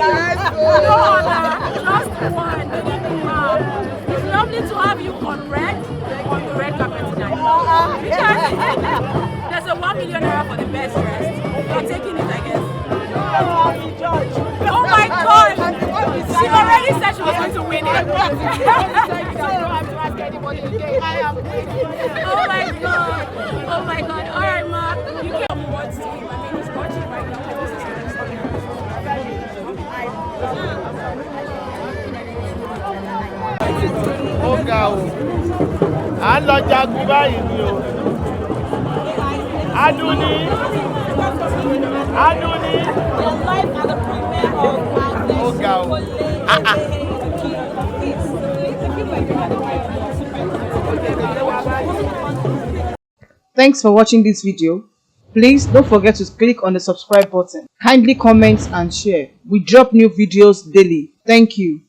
No other, just one. It's lovely to have you on the red carpet tonight. Because there's a 1 million naira for the best dressed. You're taking it, I guess. Oh my God! She already said she was going to win it. Oh my God! Oh my God! All right, Ma, you can watch him. I mean, he's watching right now. Ó ga o, à ń lọ jagun báyìí ni o. Adúní. Ó ga o. Thanks for watching this video. Please don't forget to click on the subscribe button. Kindly comment and share. We drop new videos daily. Thank you.